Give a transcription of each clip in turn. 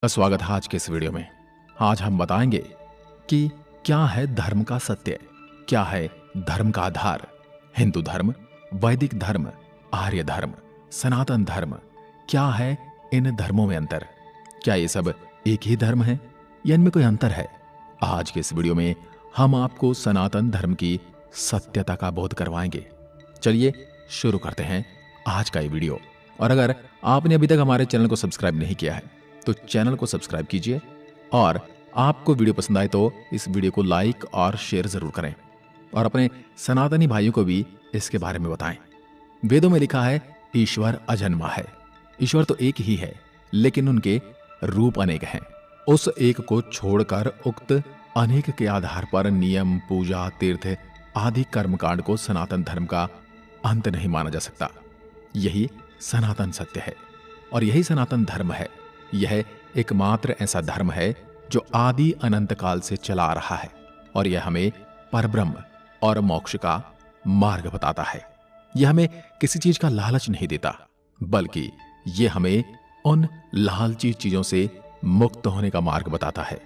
स्वागत है आज के इस वीडियो में। आज हम बताएंगे कि क्या है धर्म का सत्य, क्या है धर्म का आधार। हिंदू धर्म, वैदिक धर्म, आर्य धर्म, सनातन धर्म, क्या है इन धर्मों में अंतर? क्या ये सब एक ही धर्म है या इनमें कोई अंतर है? आज के इस वीडियो में हम आपको सनातन धर्म की सत्यता का बोध करवाएंगे। चलिए शुरू करते हैं आज का ये वीडियो। और अगर आपने अभी तक हमारे चैनल को सब्सक्राइब नहीं किया है तो चैनल को सब्सक्राइब कीजिए और आपको वीडियो पसंद आए तो इस वीडियो को लाइक और शेयर जरूर करें और अपने सनातनी भाइयों को भी इसके बारे में बताएं। वेदों में लिखा है ईश्वर अजन्मा है। ईश्वर तो एक ही है लेकिन उनके रूप अनेक हैं। उस एक को छोड़कर उक्त अनेक के आधार पर नियम, पूजा, तीर्थ आदि कर्मकांड को सनातन धर्म का अंत नहीं माना जा सकता। यही सनातन सत्य है और यही सनातन धर्म है। यह एकमात्र ऐसा धर्म है जो आदि अनंत काल से चला आ रहा है और यह हमें परब्रह्म और मोक्ष का मार्ग बताता है। यह हमें किसी चीज का लालच नहीं देता बल्कि यह हमें उन लालची चीजों से मुक्त होने का मार्ग बताता है।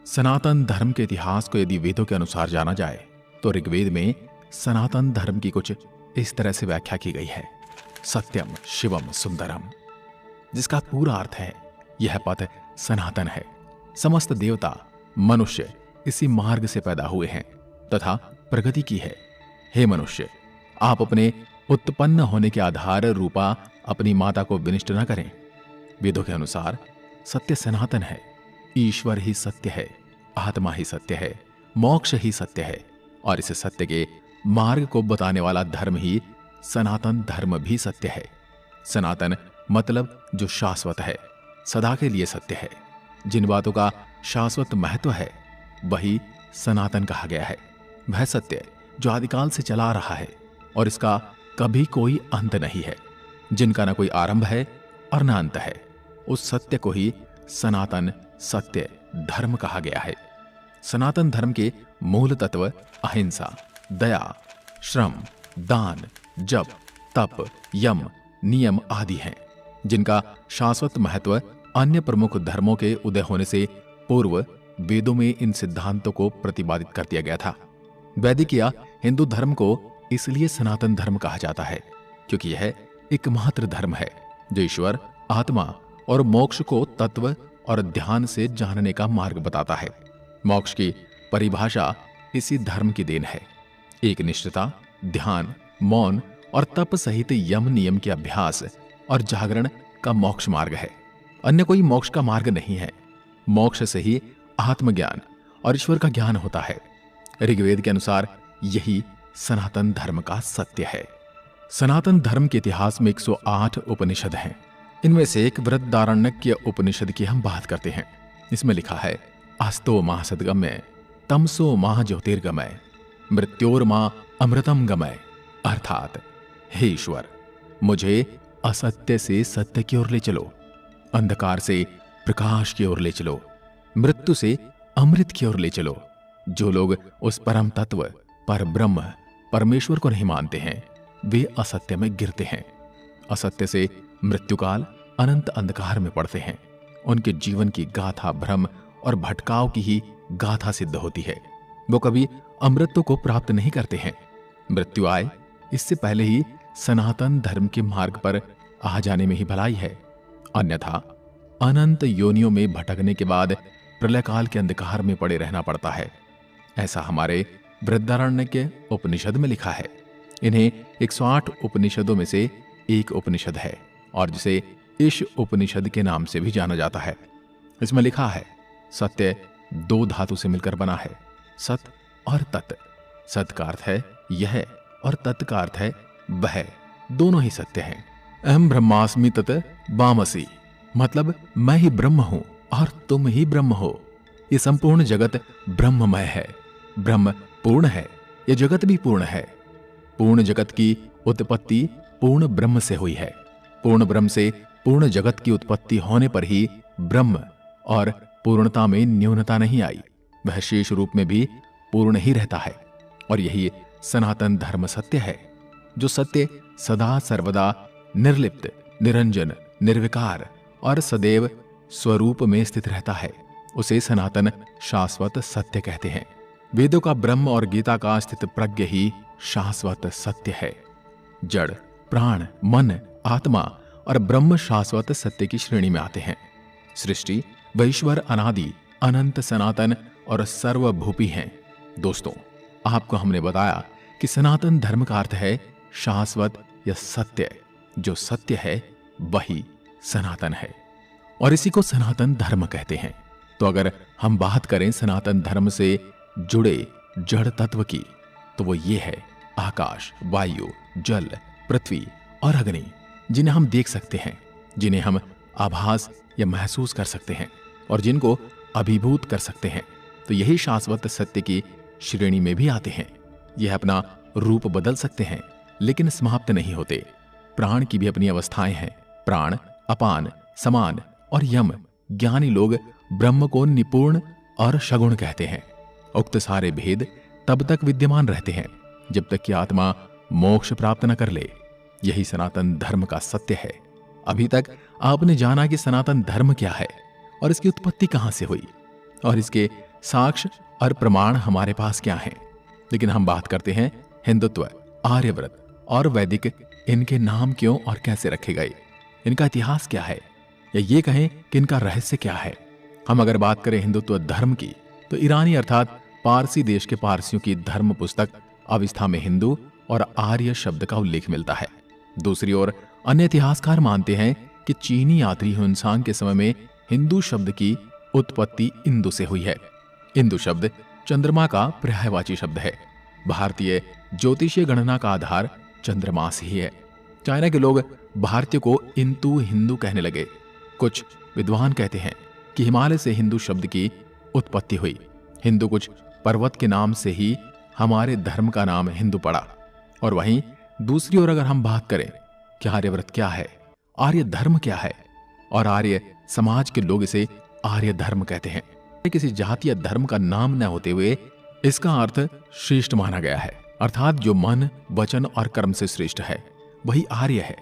सनातन धर्म के इतिहास को यदि वेदों के अनुसार जाना जाए तो ऋग्वेद में सनातन धर्म की कुछ इस तरह से व्याख्या की गई है। सत्यम शिवम सुंदरम, जिसका पूरा अर्थ है यह पथ सनातन है। समस्त देवता मनुष्य इसी मार्ग से पैदा हुए हैं तथा प्रगति की है। हे मनुष्य, आप अपने उत्पन्न होने के आधार रूपा अपनी माता को विनिष्ट न करें। वेदों के अनुसार सत्य सनातन है। ईश्वर ही सत्य है, आत्मा ही सत्य है, मोक्ष ही सत्य है और इस सत्य के मार्ग को बताने वाला धर्म ही सनातन धर्म भी सत्य है। सनातन मतलब जो शाश्वत है, सदा के लिए सत्य है। जिन बातों का शाश्वत महत्व है वही सनातन कहा गया है। वह सत्य जो आदिकाल से चला आ रहा है और इसका कभी कोई अंत नहीं है, जिनका न कोई आरंभ है और न अंत है, उस सत्य को ही सनातन सत्य धर्म कहा गया है। सनातन धर्म के मूल तत्व अहिंसा, दया, श्रम, दान, जप, तप, यम, नियम आदि हैं, जिनका शाश्वत महत्व अन्य प्रमुख धर्मों के उदय होने से पूर्व वेदों में इन सिद्धांतों को प्रतिपादित कर दिया गया था। वैदिक या हिंदू धर्म को इसलिए सनातन धर्म कहा जाता है क्योंकि यह एकमात्र धर्म है जो ईश्वर, आत्मा और मोक्ष को तत्व और ध्यान से जानने का मार्ग बताता है। मोक्ष की परिभाषा इसी धर्म की देन है। एक निष्ठता, ध्यान, मौन और तप सहित यम नियम के अभ्यास और जागरण का मोक्ष मार्ग है। अन्य कोई मोक्ष का मार्ग नहीं है। मोक्ष से ही आत्मज्ञान और ईश्वर का ज्ञान होता है। ऋग्वेद के अनुसार यही सनातन धर्म का सत्य है। सनातन धर्म के इतिहास में 108 उपनिषद हैं। इनमें से एक बृहदारण्यक उपनिषद की हम बात करते हैं। इसमें लिखा है अस्तो माह सद्गमय, तमसो माह ज्योतिर्गमय, मृत्योर्मा अमृतम गमय। अर्थात हे ईश्वर, मुझे असत्य से सत्य की ओर ले चलो, अंधकार से प्रकाश की ओर ले चलो, मृत्यु से अमृत की ओर ले चलो। जो लोग उस परम तत्व पर ब्रह्म परमेश्वर को नहीं मानते हैं वे असत्य में गिरते हैं। असत्य से मृत्युकाल अनंत अंधकार में पड़ते हैं। उनके जीवन की गाथा भ्रम और भटकाव की ही गाथा सिद्ध होती है। वो कभी अमृत को प्राप्त नहीं करते हैं। मृत्यु आए इससे पहले ही सनातन धर्म के मार्ग पर आ जाने में ही भलाई है। अन्यथा अनंत योनियों में भटकने के बाद प्रलय काल के अंधकार में पड़े रहना पड़ता है। ऐसा हमारे बृहदारण्यक के उपनिषद में लिखा है। इन्हें 108 उपनिषदों में से एक उपनिषद है और जिसे ईश उपनिषद के नाम से भी जाना जाता है। इसमें लिखा है सत्य 2 धातु से मिलकर बना है, सत और तत्। सत का अर्थ है यह और तत् का अर्थ है वह, दोनों ही सत्य हैं। अहम ब्रह्मास्मि तत् वामसि, मतलब मैं ही ब्रह्म हूं और तुम ही ब्रह्म हो। ये संपूर्ण जगत ब्रह्ममय है। ब्रह्म पूर्ण है, यह जगत भी पूर्ण है। पूर्ण जगत की उत्पत्ति पूर्ण ब्रह्म से हुई है। पूर्ण ब्रह्म से पूर्ण जगत की उत्पत्ति होने पर ही ब्रह्म और पूर्णता में न्यूनता नहीं आई। वह शेष रूप में भी पूर्ण ही रहता है और यही सनातन धर्म सत्य है। जो सत्य सदा सर्वदा निर्लिप्त, निरंजन, निर्विकार और सदैव स्वरूप में स्थित रहता है उसे सनातन शाश्वत सत्य कहते हैं। वेदों का ब्रह्म और गीता का स्थित प्रज्ञ ही शाश्वत सत्य है। जड़, प्राण, मन, आत्मा और ब्रह्म शाश्वत सत्य की श्रेणी में आते हैं। सृष्टि व ईश्वर अनादि, अनंत, सनातन और सर्वभूपी हैं। दोस्तों, आपको हमने बताया कि सनातन धर्म का अर्थ है शाश्वत या सत्य। जो सत्य है वही सनातन है और इसी को सनातन धर्म कहते हैं। तो अगर हम बात करें सनातन धर्म से जुड़े जड़ तत्व की, तो वो ये है आकाश, वायु, जल, पृथ्वी और अग्नि, जिन्हें हम देख सकते हैं, जिन्हें हम आभास या महसूस कर सकते हैं और जिनको अभिभूत कर सकते हैं। तो यही शाश्वत सत्य की श्रेणी में भी आते हैं। यह अपना रूप बदल सकते हैं लेकिन समाप्त नहीं होते। प्राण की भी अपनी अवस्थाएं हैं। प्राण, अपान, समान और यम। ज्ञानी लोग ब्रह्म को निपुण और सगुण कहते हैं। उक्त सारे भेद तब तक विद्यमान रहते हैं जब तक कि आत्मा मोक्ष प्राप्त न कर ले। यही सनातन धर्म का सत्य है। अभी तक आपने जाना कि सनातन धर्म क्या है और इसकी उत्पत्ति कहां से हुई और इसके साक्ष्य और प्रमाण हमारे पास क्या हैं। लेकिन हम बात करते हैं हिंदुत्व, आर्यव्रत और वैदिक। इनके नाम क्यों और कैसे रखे गए, इनका इतिहास क्या है, या ये कहें कि इनका रहस्य क्या है। हम अगर बात करें हिंदुत्व धर्म की, तो ईरानी अर्थात पारसी देश के पारसियों की धर्म पुस्तक अवस्था में हिंदू और आर्य शब्द का उल्लेख मिलता है। दूसरी ओर अन्य इतिहासकार मानते हैं कि चीनी यात्री ह्वेनसांग के समय में हिंदू शब्द की उत्पत्ति इंदु से हुई है। इंदु शब्द चंद्रमा का पर्यायवाची शब्द है। भारतीय ज्योतिषीय गणना का आधार चंद्रमास ही है। चाइना के लोग भारतीय को इंतु हिंदू कहने लगे। कुछ विद्वान कहते हैं कि हिमालय से हिंदू शब्द की उत्पत्ति हुई। हिंदू कुछ पर्वत के नाम से ही हमारे धर्म का नाम हिंदू पड़ा। और वहीं दूसरी ओर अगर हम बात करें कि आर्यव्रत क्या है, आर्य धर्म क्या है, और आर्य समाज के लोग इसे आर्य धर्म कहते हैं। किसी जाति या धर्म का नाम न होते हुए इसका अर्थ श्रेष्ठ माना गया है, अर्थात जो मन, वचन और कर्म से श्रेष्ठ है वही आर्य है।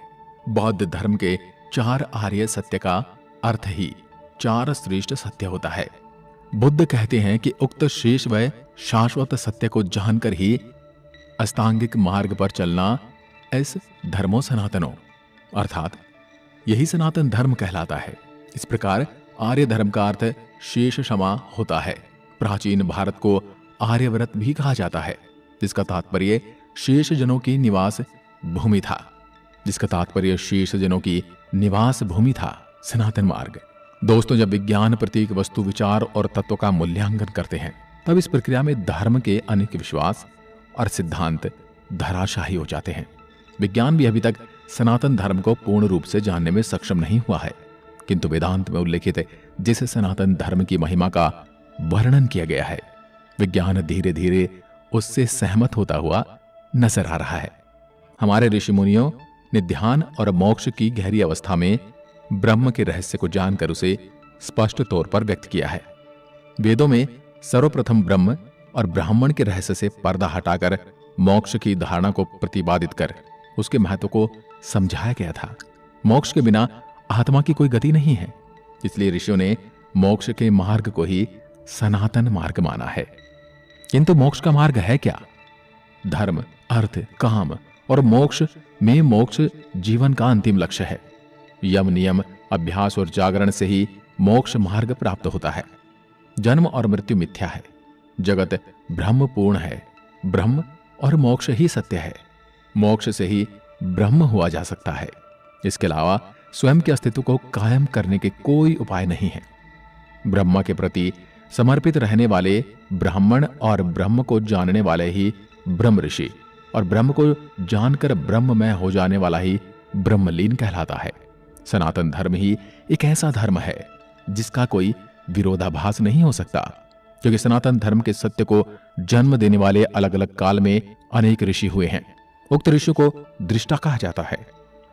बौद्ध धर्म के 4 आर्य सत्य का अर्थ ही 4 श्रेष्ठ सत्य होता है। बुद्ध कहते हैं कि उक्त शेष व शाश्वत सत्य को जानकर ही अस्तांगिक मार्ग पर चलना इस धर्मो सनातनो, अर्थात यही सनातन धर्म कहलाता है। इस प्रकार आर्य धर्म का अर्थ शेष क्षमा होता है। प्राचीन भारत को आर्यव्रत भी कहा जाता है, जिसका तात्पर्य शेष जनों की निवास भूमि था। सनातन मार्ग। दोस्तों, जब विज्ञान प्रतीक, वस्तु, विचार और तत्व का मूल्यांकन करते हैं, तब इस प्रक्रिया में धर्म के अनेक विश्वास और सिद्धांत धराशाही हो जाते हैं। विज्ञान भी अभी तक सनातन धर्म को पूर्ण रूप से जानने में सक्षम नहीं हुआ है, किंतु वेदांत में उल्लेखित जिस सनातन धर्म की महिमा का वर्णन किया गया है, विज्ञान धीरे धीरे उससे सहमत होता हुआ नजर आ रहा है। हमारे ऋषि मुनियों ने ध्यान और मोक्ष की गहरी अवस्था में ब्रह्म के रहस्य को जानकर उसे स्पष्ट तौर पर व्यक्त किया है। वेदों में सर्वप्रथम ब्रह्म और ब्राह्मण के रहस्य से पर्दा हटाकर मोक्ष की धारणा को प्रतिपादित कर उसके महत्व को समझाया गया था। मोक्ष के बिना आत्मा की कोई गति नहीं है, इसलिए ऋषियों ने मोक्ष के मार्ग को ही सनातन मार्ग माना है। किंतु मोक्ष का मार्ग है क्या? धर्म, अर्थ, काम और मोक्ष में मोक्ष जीवन का अंतिम लक्ष्य है। यम, नियम, अभ्यास और जागरण से ही मोक्ष मार्ग प्राप्त होता है। जन्म और मृत्यु मिथ्या है, जगत ब्रह्म पूर्ण है। ब्रह्म और मोक्ष ही सत्य है। मोक्ष से ही ब्रह्म हुआ जा सकता है। इसके अलावा स्वयं के अस्तित्व को कायम करने के कोई उपाय नहीं है। ब्रह्म के प्रति समर्पित रहने वाले ब्राह्मण और ब्रह्म को जानने वाले ही ब्रह्म ऋषि, और ब्रह्म को जानकर ब्रह्ममय हो जाने वाला ही ब्रह्मलीन कहलाता है। सनातन धर्म ही एक ऐसा धर्म है जिसका कोई विरोधाभास नहीं हो सकता, क्योंकि सनातन धर्म के सत्य को जन्म देने वाले अलग अलग काल में अनेक ऋषि हुए हैं। उक्त ऋषियों को दृष्टा कहा जाता है,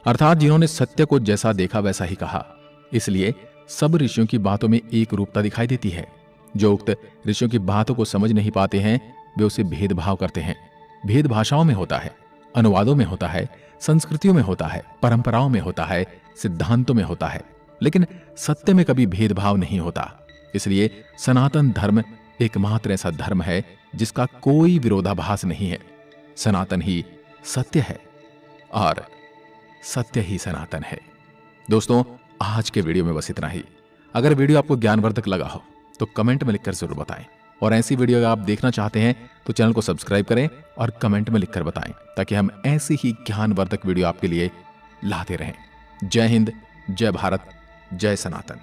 अर्थात जिन्होंने सत्य को जैसा देखा वैसा ही कहा। इसलिए सब ऋषियों की बातों में एक रूपता दिखाई देती है। जो उक्त ऋषियों की बातों को समझ नहीं पाते हैं, वे उसे भेदभाव करते हैं। भेद भाषाओं में होता है, अनुवादों में होता है, संस्कृतियों में होता है, परंपराओं में होता है, सिद्धांतों में होता है। लेकिन सत्य में कभी भेदभाव नहीं होता। इसलिए सनातन धर्म एकमात्र ऐसा धर्म है जिसका कोई विरोधाभास नहीं है। सनातन ही सत्य है और सत्य ही सनातन है। दोस्तों, आज के वीडियो में बस इतना ही। अगर वीडियो आपको ज्ञानवर्धक लगा हो तो कमेंट में लिखकर जरूर बताएं, और ऐसी वीडियो अगर आप देखना चाहते हैं तो चैनल को सब्सक्राइब करें और कमेंट में लिखकर बताएं, ताकि हम ऐसी ही ज्ञानवर्धक वीडियो आपके लिए लाते रहें। जय हिंद, जय भारत, जय सनातन।